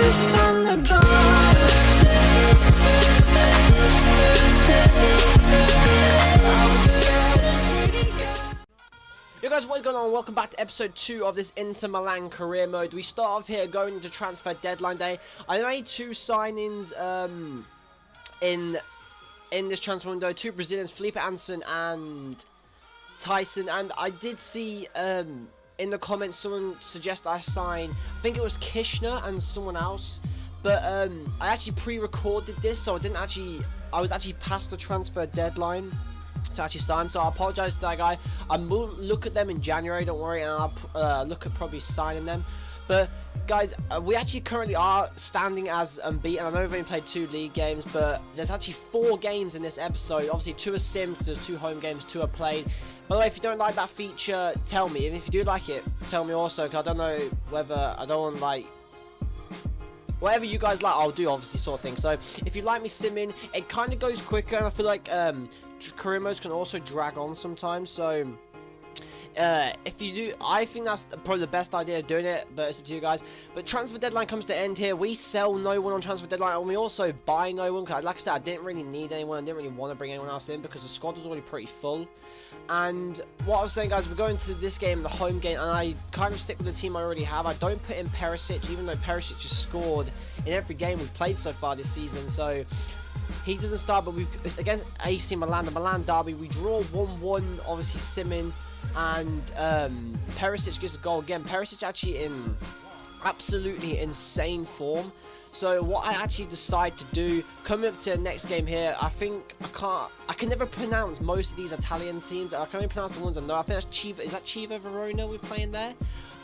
kisses on the dawn. Yo guys, what's going on? Welcome back to episode 2 of this Inter Milan career mode. We start off here going into transfer deadline day. I made 2 signings in this transfer window, 2 Brazilians, Felipe Anderson and Tyson, and I did see in the comments someone suggest I sign, I think it was Kishner and someone else, but I actually pre-recorded this, so I was actually past the transfer deadline to actually sign, so I apologize to that guy. I will look at them in January, don't worry, and I'll look at probably signing them. But guys, we actually currently are standing as unbeaten. I know we've only played 2 league games, but there's actually 4 games in this episode. Obviously 2 are sim because there's 2 home games, 2 are played. By the way, if you don't like that feature, tell me, and if you do like it, tell me also, because I don't know whether I don't want like whatever you guys like, I'll do, obviously, sort of thing. So if you like me simming, it kind of goes quicker, and I feel like career modes can also drag on sometimes. So if you do, I think that's probably the best idea of doing it, but it's up to you guys. But transfer deadline comes to end here. We sell no one on transfer deadline, and we also buy no one, because like I said, I didn't really need anyone. I didn't really want to bring anyone else in because the squad was already pretty full. And what I was saying, guys, we're going to this game, the home game, and I kind of stick with the team I already have. I don't put in Perisic, even though Perisic has scored in every game we've played so far this season. So he doesn't start, but it's against AC Milan, the Milan derby. We draw 1-1, obviously simming, and Perisic gets a goal again. Perisic actually in absolutely insane form. So what I actually decide to do, coming up to the next game here, I can never pronounce most of these Italian teams. I can only pronounce the ones I know. I think that's Chiva. Is that Chiva Verona we're playing there?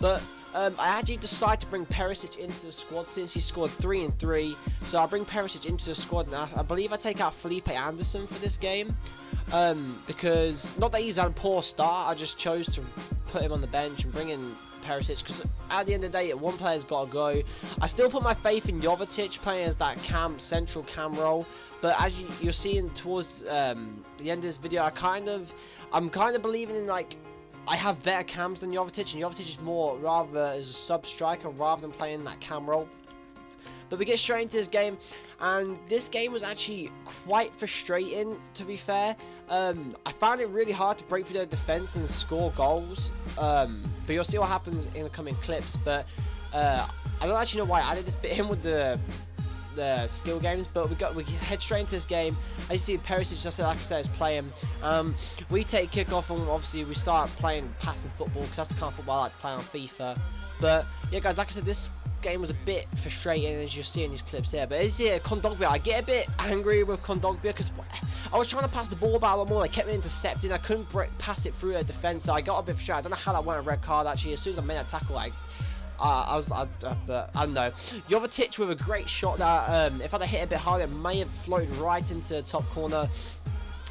But I actually decide to bring Perisic into the squad since he scored 3 and 3. So I bring Perisic into the squad now. I believe I take out Felipe Anderson for this game. Because, not that he's had a poor start, I just chose to put him on the bench and bring in Perisic, because at the end of the day, one player's got to go. I still put my faith in Jovetic playing as that central cam role, but as you're seeing towards the end of this video, I'm kind of believing in, like, I have better cams than Jovetic, and Jovetic is more rather as a sub-striker rather than playing that cam role. But we get straight into this game, and this game was actually quite frustrating, to be fair. I found it really hard to break through their defense and score goals. But you'll see what happens in the coming clips. But I don't actually know why I added this bit in with the skill games, but we head straight into this game. As you see, Perisic, just like I said, is playing. We take kickoff, and obviously we start playing passing football, because that's the kind of football I like to play on FIFA. But yeah, guys, like I said, this game was a bit frustrating, as you'll see in these clips here. But as you see, Kondogbia, I get a bit angry with Kondogbia because I was trying to pass the ball about a lot more. They kept me intercepting. I couldn't pass it through a defense, so I got a bit frustrated. I don't know how that went a red card, actually. As soon as I made that tackle, but I don't know. Jovetic with a great shot that if I'd have hit a bit harder, it may have floated right into the top corner.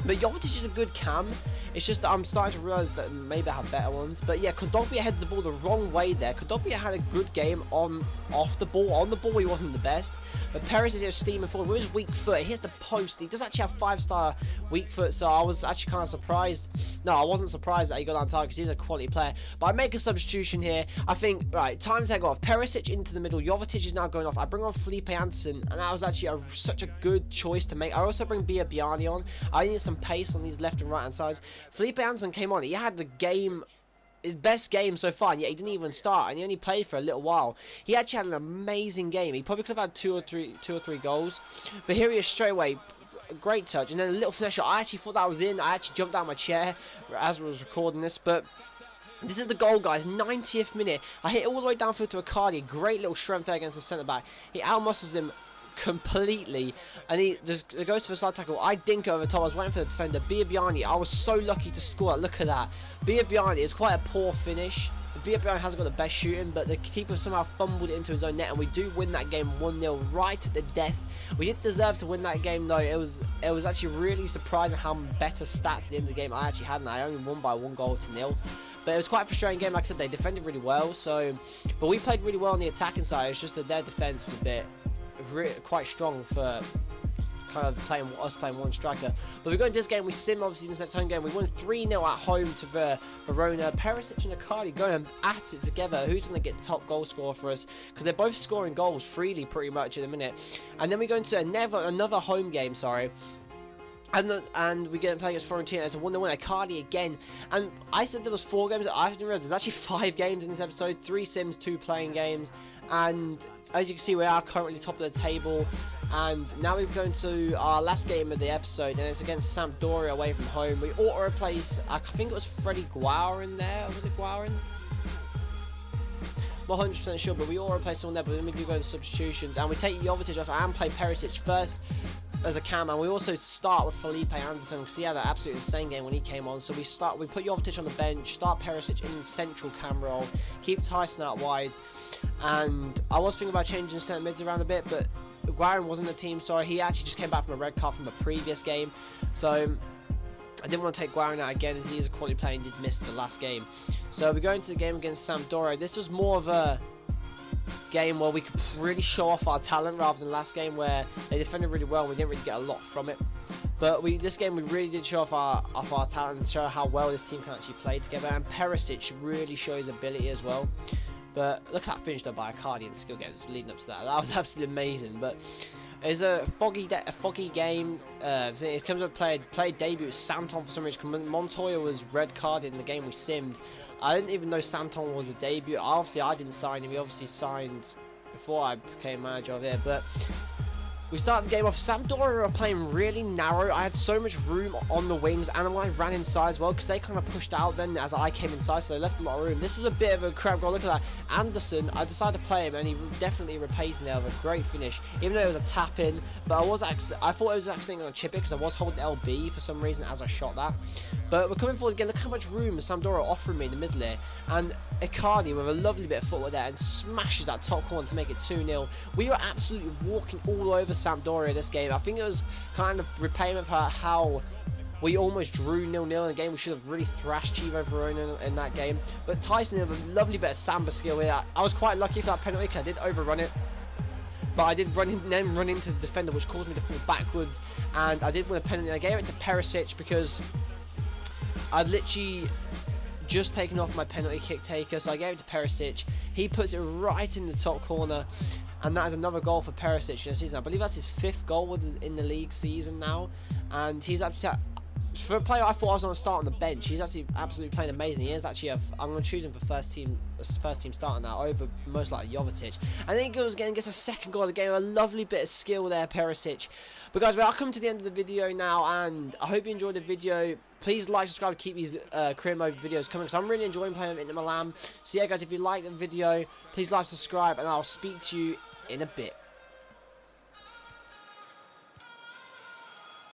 But Jovetic is a good cam. It's just that I'm starting to realise that maybe I have better ones. But yeah, Kondogbia headed the ball the wrong way there. Kondogbia had a good game off the ball. On the ball, he wasn't the best. But Perisic is just steaming forward with his weak foot. He hits the post. He does actually have 5-star weak foot, so I was actually kind of surprised. No, I wasn't surprised that he got on target because he's a quality player. But I make a substitution here. I think, right, time to take off. Perisic into the middle. Jovetic is now going off. I bring on Felipe Anderson, and that was actually such a good choice to make. I also bring Biabiany on. I need some pace on these left and right hand sides. Felipe Anderson came on. He had his best game so far, and yet he didn't even start, and he only played for a little while. He actually had an amazing game. He probably could have had two or three goals, but here he is straight away. Great touch, and then a little flash shot. I actually thought that was in. I actually jumped out of my chair as I was recording this, but this is the goal, guys. 90th minute. I hit it all the way downfield to Icardi. Great little strength there against the centre back. He outmuscles him completely, and he just goes for the side tackle. I dink over the top. I was waiting for the defender. Biabiany, I was so lucky to score. Look at that. Biabiany is quite a poor finish. Biabiany hasn't got the best shooting, but the keeper somehow fumbled it into his own net, and we do win that game 1-0 right at the death. We didn't deserve to win that game though. It was actually really surprising how better stats at the end of the game I actually had, and I only won by 1-0. But it was quite a frustrating game. Like I said, they defended really well. But we played really well on the attacking side. It's just that their defense was a bit quite strong for kind of playing one striker. But we go into this game, we sim obviously in this home game. We won 3-0 at home to Verona. Perisic and Icardi going at it together. Who's going to get the top goal scorer for us? Because they're both scoring goals freely pretty much in a minute. And then we go into another home game, sorry. And we get to play against Fiorentina as a 1-1 Icardi again. And I said there was 4 games. I didn't realize there's actually 5 games in this episode. 3 sims, 2 playing games. And as you can see, we are currently top of the table. And now we're going to our last game of the episode, and it's against Sampdoria away from home. We auto replace, I think it was Freddie Guarin there. Was it Guarin? I'm not 100% sure, but we auto replace someone there. But then we do go into substitutions, and we take Jovetic off and play Perisic first as a cam, and we also start with Felipe Anderson because he had an absolutely insane game when he came on. So we put Jovetic on the bench, start Perisic in central cam role, keep Tyson out wide. And I was thinking about changing centre mids around a bit, but Guarin wasn't the team, so he actually just came back from a red card from the previous game. So I didn't want to take Guarin out again, as he is a quality player and did miss the last game. So we go into the game against Sampdoria. This was more of a game where we could really show off our talent rather than last game where they defended really well and we didn't really get a lot from it. But this game we really did show off our talent and show how well this team can actually play together, and Perisic really shows ability as well. But look at that finish done by Icardi in skill games leading up to that. That was absolutely amazing. But it's a foggy game. It comes with play debut. Santon for some reason. Montoya was red carded in the game we simmed. I didn't even know Santon was a debut. Obviously, I didn't sign him. He obviously signed before I became manager of it. But we started the game off. Sampdoria were playing really narrow. I had so much room on the wings, and I ran inside as well because they kind of pushed out then as I came inside, so they left a lot of room. This was a bit of a crap goal. Look at that. Anderson, I decided to play him, and he definitely repays me there with a great finish, even though it was a tap in. But I thought it was actually going to chip it because I was holding LB for some reason as I shot that. But we're coming forward again. Look how much room Sampdoria offering me in the middle here. And Icardi with a lovely bit of footwork there and smashes that top corner to make it 2-0. We were absolutely walking all over Sampdoria this game. I think it was kind of repayment for how we almost drew 0-0 in the game. We should have really thrashed Chievo Verona in that game. But Tyson with a lovely bit of samba skill here. I was quite lucky for that penalty because I did overrun it. But I did run into the defender, which caused me to fall backwards. And I did win a penalty. I gave it to Perisic because I'd literally just taken off my penalty kick taker, so I gave it to Perisic. He puts it right in the top corner, and that is another goal for Perisic in the season. I believe that's his 5th goal in the league season now, and he's upset. For a player I thought I was going to start on the bench, he's actually absolutely playing amazing. He is actually I'm going to choose him for first team starter now over most likely Jovetic. And then he goes again and gets a 2nd goal of the game. A lovely bit of skill there, Perisic. But guys, we are coming to the end of the video now, and I hope you enjoyed the video. Please like, subscribe to keep these career mode videos coming, because I'm really enjoying playing with Inter Milan. So yeah guys, if you like the video, please like, subscribe, and I'll speak to you in a bit.